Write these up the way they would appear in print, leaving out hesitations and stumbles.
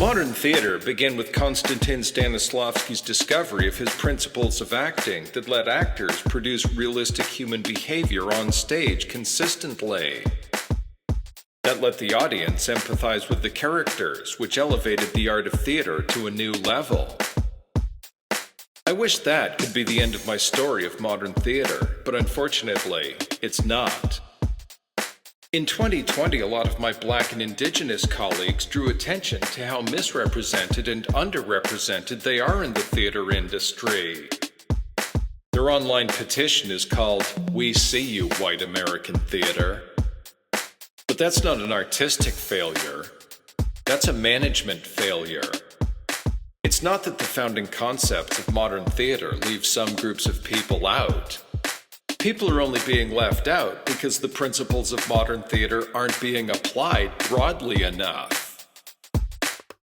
Modern theater began with Konstantin Stanislavski's discovery of his principles of acting that let actors produce realistic human behavior on stage consistently. That let the audience empathize with the characters, which elevated the art of theater to a new level. I wish that could be the end of my story of modern theater, but unfortunately, it's not. In 2020, a lot of my Black and Indigenous colleagues drew attention to how misrepresented and underrepresented they are in the theater industry. Their online petition is called "We See You, White American Theater." But that's not an artistic failure. That's a management failure. It's not that the founding concepts of modern theater leave some groups of people out. People are only being left out because the principles of modern theater aren't being applied broadly enough.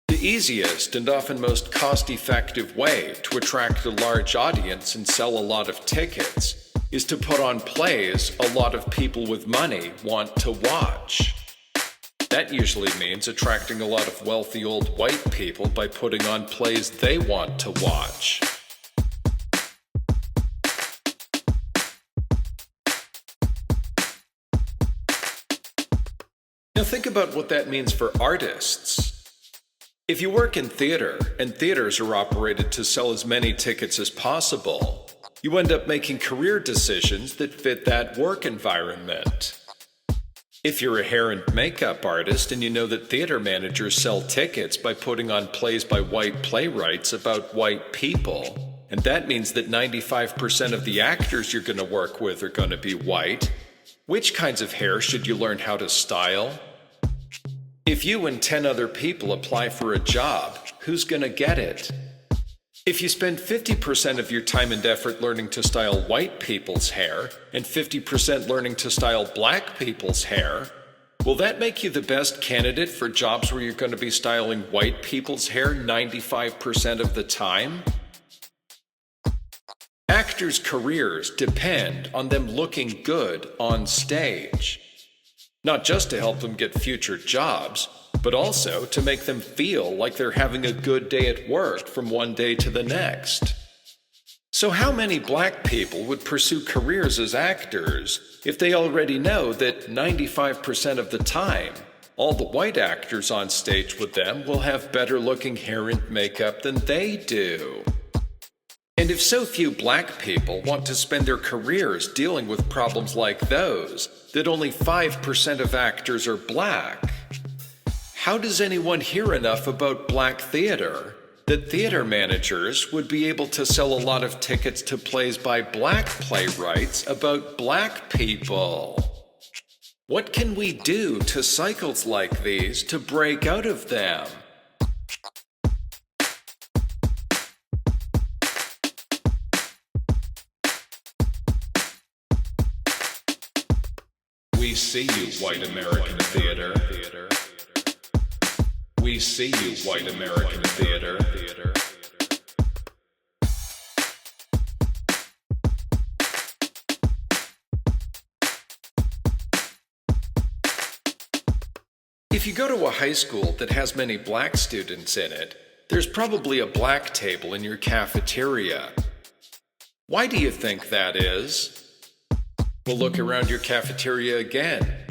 The easiest and often most cost-effective way to attract a large audience and sell a lot of tickets is to put on plays a lot of people with money want to watch. That usually means attracting a lot of wealthy old white people by putting on plays they want to watch. Now think about what that means for artists. If you work in theater, and theaters are operated to sell as many tickets as possible, you end up making career decisions that fit that work environment. If you're a hair and makeup artist and you know that theater managers sell tickets by putting on plays by white playwrights about white people, and that means that 95% of the actors you're going to work with are going to be white, which kinds of hair should you learn how to style? If you and 10 other people apply for a job, who's going to get it? If you spend 50% of your time and effort learning to style white people's hair and 50% learning to style black people's hair, will that make you the best candidate for jobs where you're going to be styling white people's hair 95% of the time? Actors' careers depend on them looking good on stage. Not just to help them get future jobs, but also to make them feel like they're having a good day at work from one day to the next. So how many black people would pursue careers as actors if they already know that 95% of the time, all the white actors on stage with them will have better looking hair and makeup than they do? And if so few black people want to spend their careers dealing with problems like those, that only 5% of actors are black, how does anyone hear enough about black theater that theater managers would be able to sell a lot of tickets to plays by black playwrights about black people? What can we do to cycles like these to break out of them? We see you, white American theater. We see you, white American theater. If you go to a high school that has many black students in it, there's probably a black table in your cafeteria. Why do you think that is? Well, look around your cafeteria again.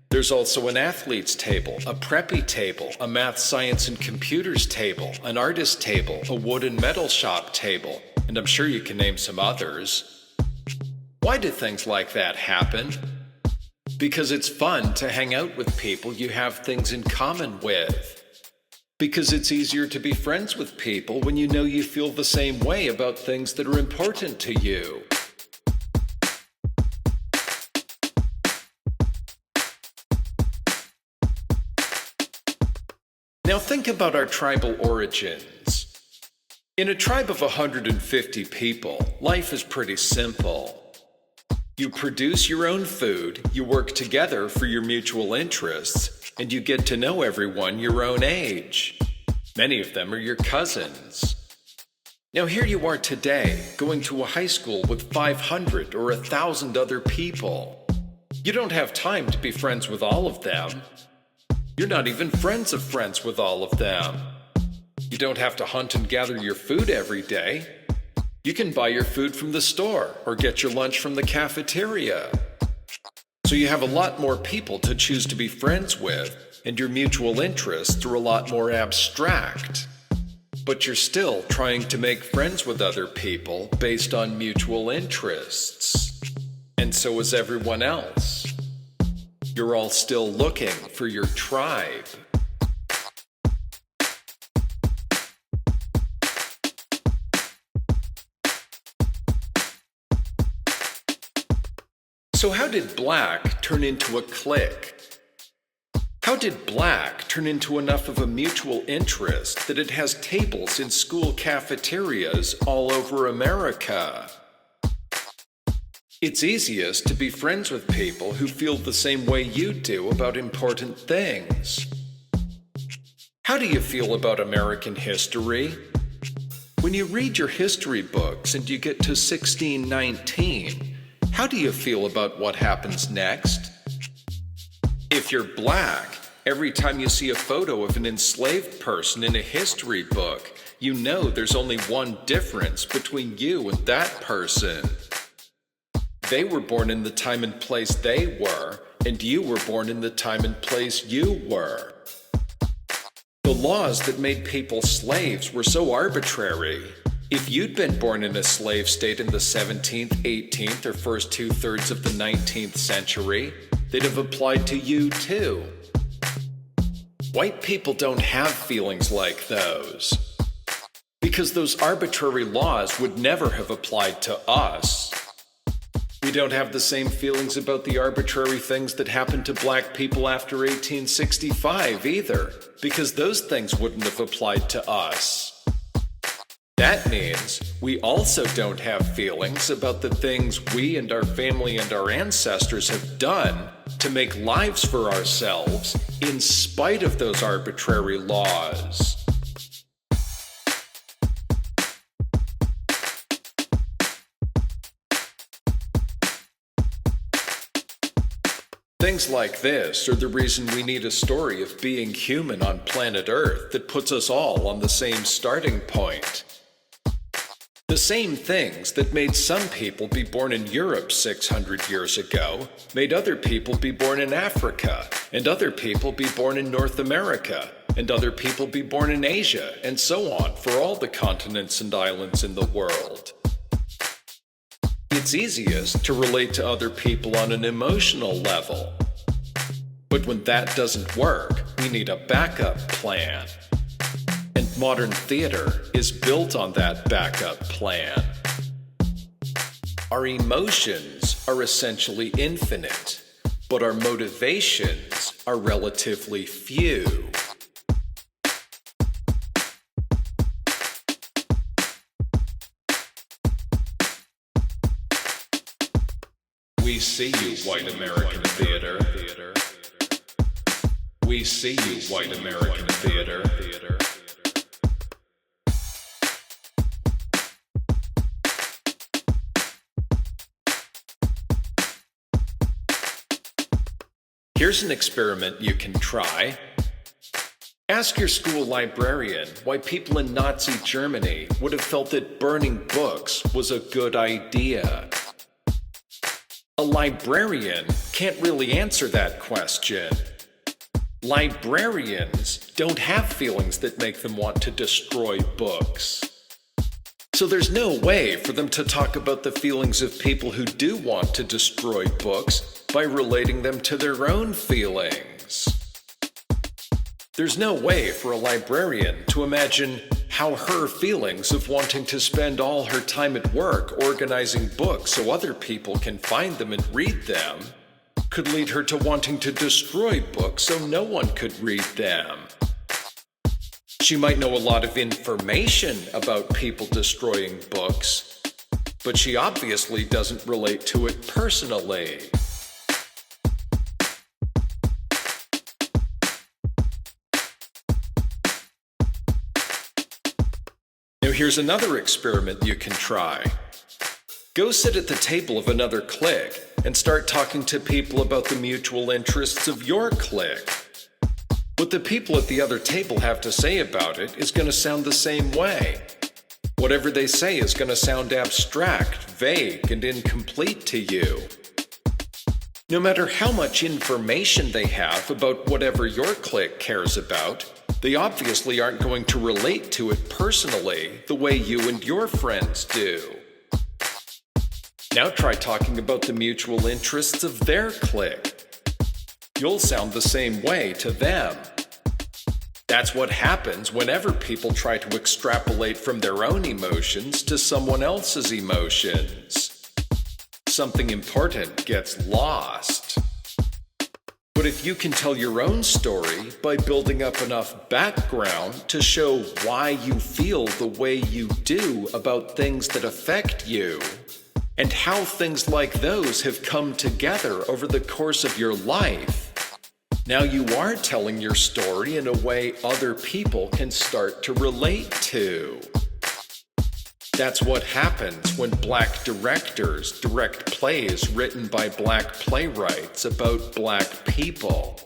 There's also an athlete's table, a preppy table, a math, science, and computers table, an artist table, a wood and metal shop table, and I'm sure you can name some others. Why do things like that happen? Because it's fun to hang out with people you have things in common with. Because it's easier to be friends with people when you know you feel the same way about things that are important to you. Now think about our tribal origins. In a tribe of 150 people, life is pretty simple. You produce your own food, you work together for your mutual interests, and you get to know everyone your own age. Many of them are your cousins. Now here you are today, going to a high school with 500 or 1,000 other people. You don't have time to be friends with all of them. You're not even friends of friends with all of them. You don't have to hunt and gather your food every day. You can buy your food from the store or get your lunch from the cafeteria. So you have a lot more people to choose to be friends with, and your mutual interests are a lot more abstract. But you're still trying to make friends with other people based on mutual interests. And so is everyone else. You're all still looking for your tribe. So how did black turn into a clique? How did black turn into enough of a mutual interest that it has tables in school cafeterias all over America? It's easiest to be friends with people who feel the same way you do about important things. How do you feel about American history? When you read your history books and you get to 1619, how do you feel about what happens next? If you're black, every time you see a photo of an enslaved person in a history book, you know there's only one difference between you and that person. They were born in the time and place they were, and you were born in the time and place you were. The laws that made people slaves were so arbitrary. If you'd been born in a slave state in the 17th, 18th, or first two-thirds of the 19th century, they'd have applied to you too. White people don't have feelings like those, because those arbitrary laws would never have applied to us. We don't have the same feelings about the arbitrary things that happened to black people after 1865 either, because those things wouldn't have applied to us. That means we also don't have feelings about the things we and our family and our ancestors have done to make lives for ourselves in spite of those arbitrary laws. Things like this are the reason we need a story of being human on planet Earth that puts us all on the same starting point. The same things that made some people be born in Europe 600 years ago made other people be born in Africa, and other people be born in North America, and other people be born in Asia, and so on for all the continents and islands in the world. It's easiest to relate to other people on an emotional level. But when that doesn't work, we need a backup plan. And modern theater is built on that backup plan. Our emotions are essentially infinite, but our motivations are relatively few. We see you, white American theater. We see you, white American theater. Here's an experiment you can try. Ask your school librarian why people in Nazi Germany would have felt that burning books was a good idea. A librarian can't really answer that question. Librarians don't have feelings that make them want to destroy books. So there's no way for them to talk about the feelings of people who do want to destroy books by relating them to their own feelings. There's no way for a librarian to imagine how her feelings of wanting to spend all her time at work organizing books so other people can find them and read them could lead her to wanting to destroy books so no one could read them. She might know a lot of information about people destroying books, but she obviously doesn't relate to it personally. Now here's another experiment you can try. Go sit at the table of another clique and start talking to people about the mutual interests of your clique. What the people at the other table have to say about it is going to sound the same way. Whatever they say is going to sound abstract, vague, and incomplete to you. No matter how much information they have about whatever your clique cares about, they obviously aren't going to relate to it personally the way you and your friends do. Now try talking about the mutual interests of their clique. You'll sound the same way to them. That's what happens whenever people try to extrapolate from their own emotions to someone else's emotions. Something important gets lost. But if you can tell your own story by building up enough background to show why you feel the way you do about things that affect you, and how things like those have come together over the course of your life, now you are telling your story in a way other people can start to relate to. That's what happens when black directors direct plays written by black playwrights about black people.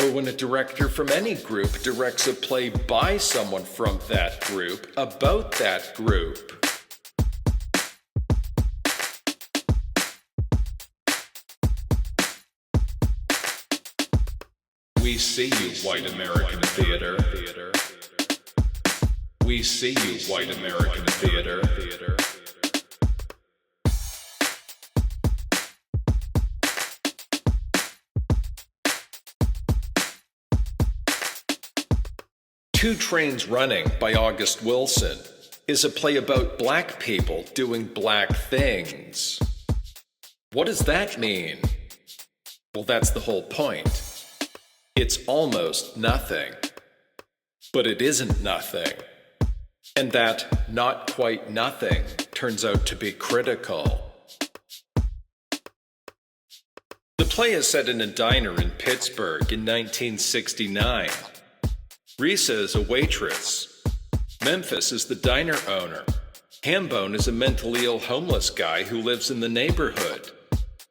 Or when a director from any group directs a play by someone from that group about that group. We see you, white American theater. We see you, white American theater. Two Trains Running by August Wilson is a play about black people doing black things. What does that mean? Well, that's the whole point. It's almost nothing. But it isn't nothing. And that not quite nothing turns out to be critical. The play is set in a diner in Pittsburgh in 1969. Risa is a waitress. Memphis is the diner owner. Hambone is a mentally ill homeless guy who lives in the neighborhood.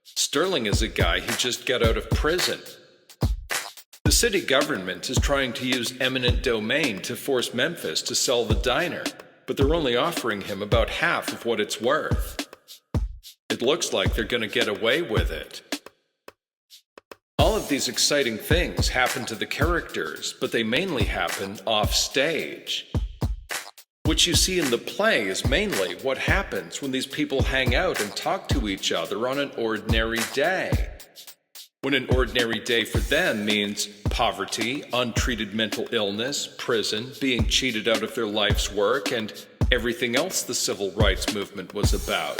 Sterling is a guy who just got out of prison. The city government is trying to use eminent domain to force Memphis to sell the diner, but they're only offering him about half of what it's worth. It looks like they're going to get away with it. All of these exciting things happen to the characters, but they mainly happen off stage. What you see in the play is mainly what happens when these people hang out and talk to each other on an ordinary day. When an ordinary day for them means poverty, untreated mental illness, prison, being cheated out of their life's work, and everything else the civil rights movement was about.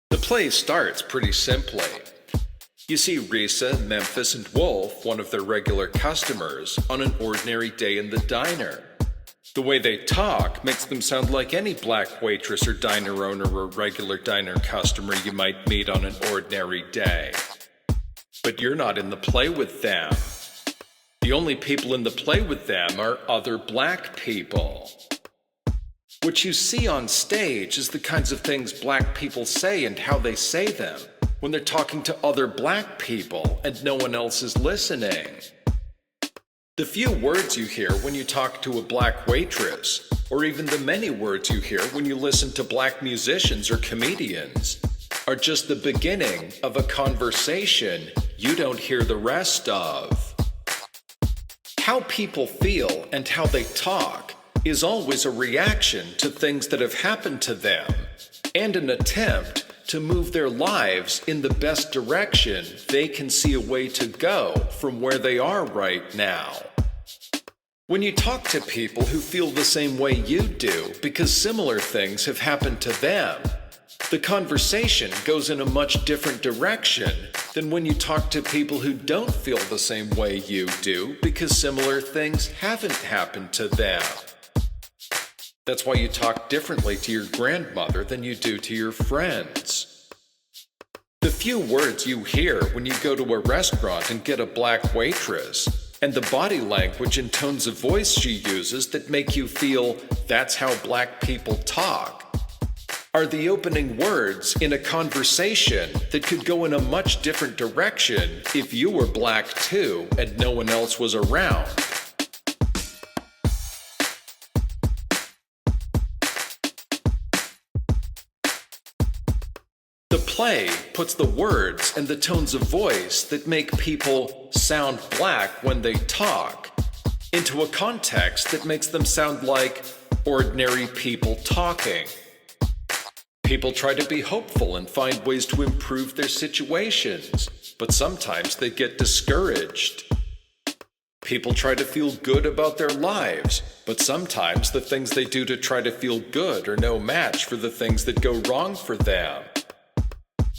The play starts pretty simply. You see Risa, Memphis, and Wolf, one of their regular customers, on an ordinary day in the diner. The way they talk makes them sound like any black waitress or diner owner or regular diner customer you might meet on an ordinary day. But you're not in the play with them. The only people in the play with them are other black people. What you see on stage is the kinds of things black people say and how they say them when they're talking to other black people and no one else is listening. The few words you hear when you talk to a black waitress, or even the many words you hear when you listen to black musicians or comedians, are just the beginning of a conversation you don't hear the rest of. How people feel and how they talk is always a reaction to things that have happened to them, and an attempt to move their lives in the best direction they can see a way to go from where they are right now. When you talk to people who feel the same way you do because similar things have happened to them, the conversation goes in a much different direction than when you talk to people who don't feel the same way you do because similar things haven't happened to them. That's why you talk differently to your grandmother than you do to your friends. The few words you hear when you go to a restaurant and get a black waitress, and the body language and tones of voice she uses that make you feel that's how black people talk. are the opening words in a conversation that could go in a much different direction if you were black too and no one else was around. The play puts the words and the tones of voice that make people sound black when they talk into a context that makes them sound like ordinary people talking. People try to be hopeful and find ways to improve their situations, but sometimes they get discouraged. People try to feel good about their lives, but sometimes the things they do to try to feel good are no match for the things that go wrong for them.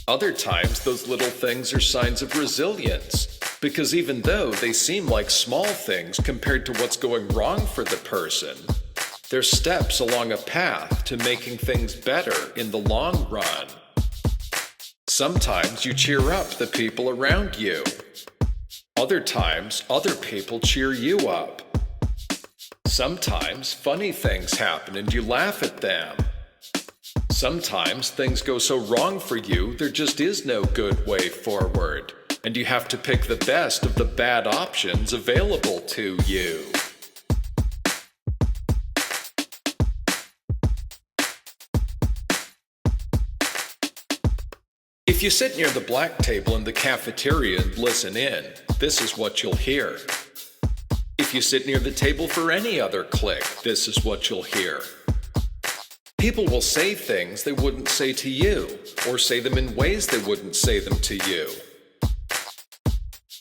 Other times, those little things are signs of resilience, because even though they seem like small things compared to what's going wrong for the person, they're steps along a path to making things better in the long run. Sometimes you cheer up the people around you. Other times, other people cheer you up. Sometimes funny things happen and you laugh at them. Sometimes things go so wrong for you, there just is no good way forward, and you have to pick the best of the bad options available to you. If you sit near the black table in the cafeteria and listen in, this is what you'll hear. If you sit near the table for any other clique, this is what you'll hear. People will say things they wouldn't say to you, or say them in ways they wouldn't say them to you.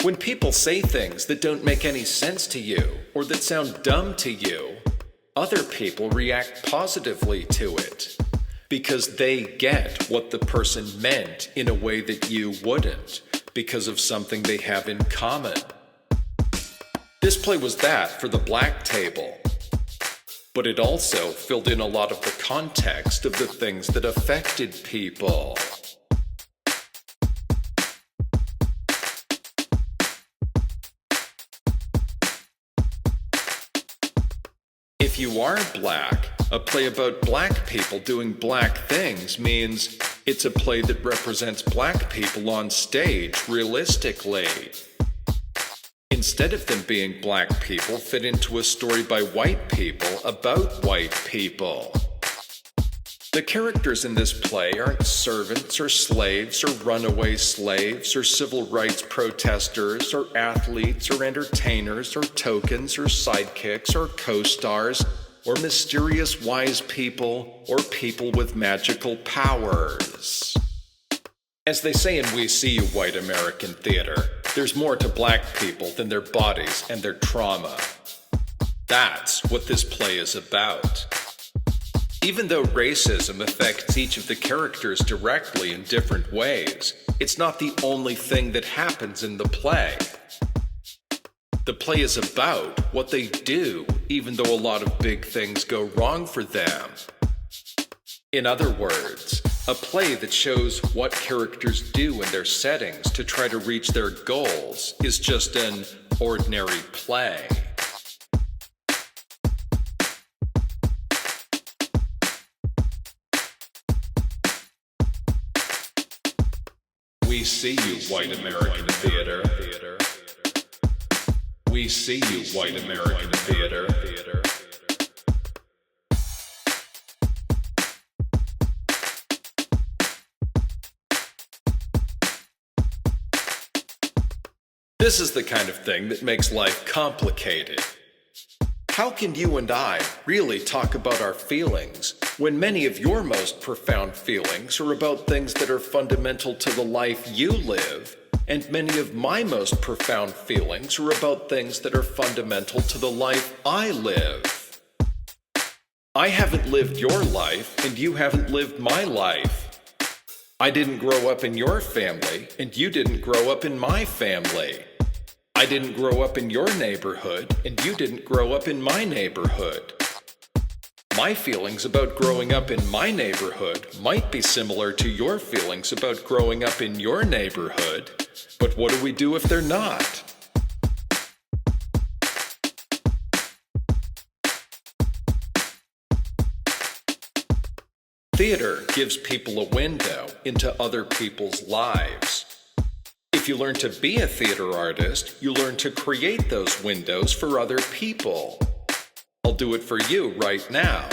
When people say things that don't make any sense to you, or that sound dumb to you, other people react positively to it, because they get what the person meant in a way that you wouldn't, because of something they have in common. This play was that for the black table. But it also filled in a lot of the context of the things that affected people. If you are black, a play about black people doing black things means it's a play that represents black people on stage realistically. Instead of them being black people, fit into a story by white people about white people. The characters in this play aren't servants or slaves or runaway slaves or civil rights protesters or athletes or entertainers or tokens or sidekicks or co-stars or mysterious wise people or people with magical powers. As they say in We See You, White American Theater, there's more to black people than their bodies and their trauma. That's what this play is about. Even though racism affects each of the characters directly in different ways, it's not the only thing that happens in the play. The play is about what they do, even though a lot of big things go wrong for them. In other words, a play that shows what characters do in their settings to try to reach their goals is just an ordinary play. We see you, white American theater. We see you, white American theater. This is the kind of thing that makes life complicated. How can you and I really talk about our feelings when many of your most profound feelings are about things that are fundamental to the life you live, and many of my most profound feelings are about things that are fundamental to the life I live? I haven't lived your life, and you haven't lived my life. I didn't grow up in your family, and you didn't grow up in my family. I didn't grow up in your neighborhood, and you didn't grow up in my neighborhood. My feelings about growing up in my neighborhood might be similar to your feelings about growing up in your neighborhood, but what do we do if they're not? Theater gives people a window into other people's lives. If you learn to be a theater artist, you learn to create those windows for other people. I'll do it for you right now.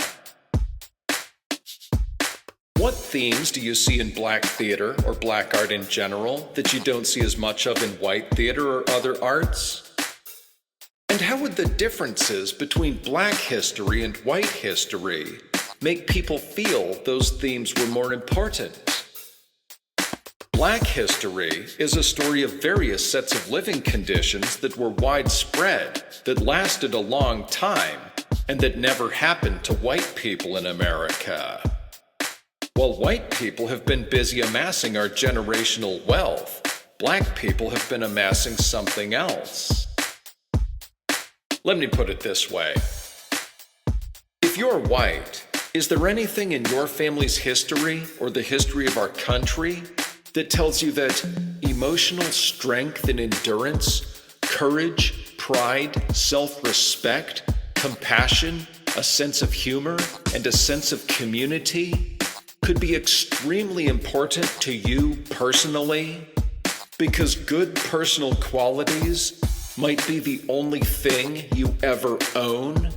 What themes do you see in black theater or black art in general that you don't see as much of in white theater or other arts? And how would the differences between black history and white history make people feel those themes were more important? Black history is a story of various sets of living conditions that were widespread, that lasted a long time, and that never happened to white people in America. While white people have been busy amassing our generational wealth, black people have been amassing something else. Let me put it this way. If you're white, is there anything in your family's history or the history of our country that tells you that emotional strength and endurance, courage, pride, self-respect, compassion, a sense of humor, and a sense of community could be extremely important to you personally? Because good personal qualities might be the only thing you ever own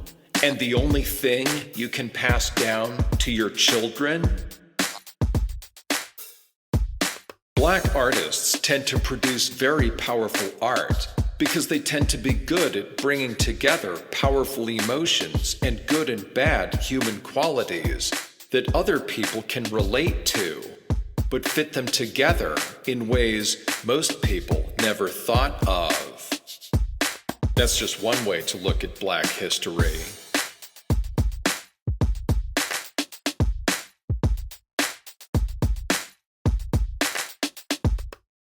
and the only thing you can pass down to your children? Black artists tend to produce very powerful art because they tend to be good at bringing together powerful emotions and good and bad human qualities that other people can relate to, but fit them together in ways most people never thought of. That's just one way to look at black history.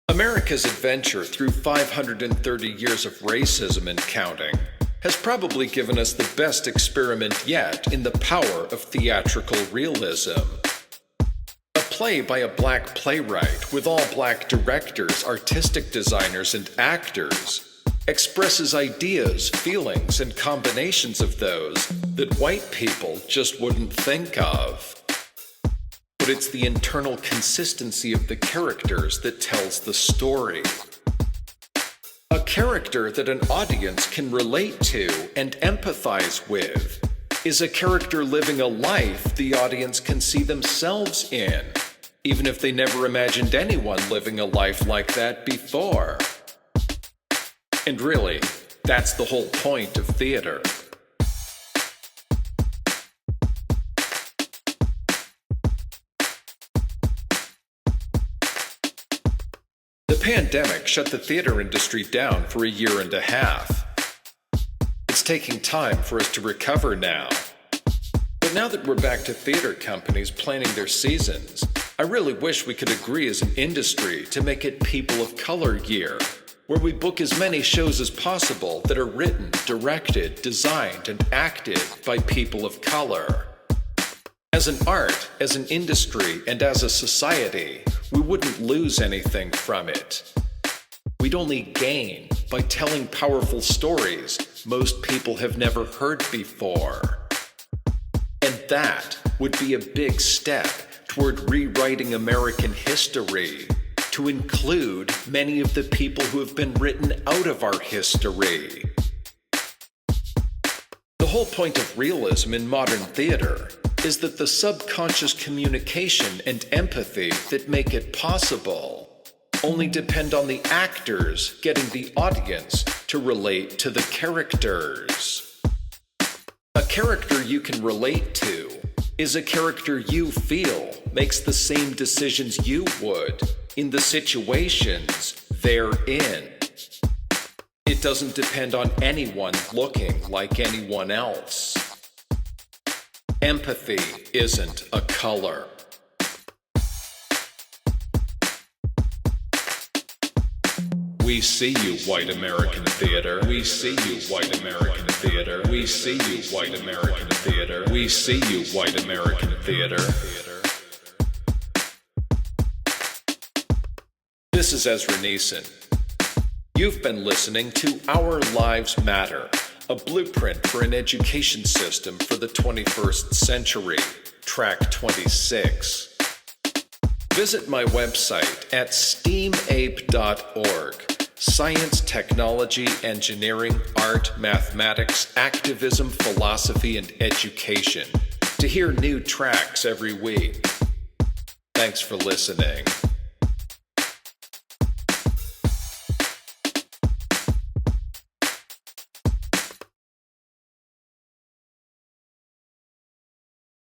America's adventure through 530 years of racism and counting has probably given us the best experiment yet in the power of theatrical realism. A play by a black playwright with all black directors, artistic designers, and actors expresses ideas, feelings, and combinations of those that white people just wouldn't think of. But it's the internal consistency of the characters that tells the story. A character that an audience can relate to and empathize with is a character living a life the audience can see themselves in, even if they never imagined anyone living a life like that before. And really, that's the whole point of theater. The pandemic shut the theater industry down for a year and a half. It's taking time for us to recover now. But now that we're back to theater companies planning their seasons, I really wish we could agree as an industry to make it People of Color Year, where we book as many shows as possible that are written, directed, designed, and acted by people of color. As an art, as an industry, and as a society, we wouldn't lose anything from it. We'd only gain by telling powerful stories most people have never heard before. And that would be a big step toward rewriting American history to include many of the people who have been written out of our history. The whole point of realism in modern theater is that the subconscious communication and empathy that make it possible only depend on the actors getting the audience to relate to the characters. A character you can relate to is a character you feel makes the same decisions you would in the situations they're in. It doesn't depend on anyone looking like anyone else. Empathy isn't a color. We see you, white American theater. We see you, white American theater. We see you, white American theater. We see you, white American theater. This is Ezra Neeson. You've been listening to Our Lives Matter, a blueprint for an education system for the 21st century, track 26. Visit my website at STEAMAPE.org. Science, technology, engineering, art, mathematics, activism, philosophy, and education. To hear new tracks every week. Thanks for listening.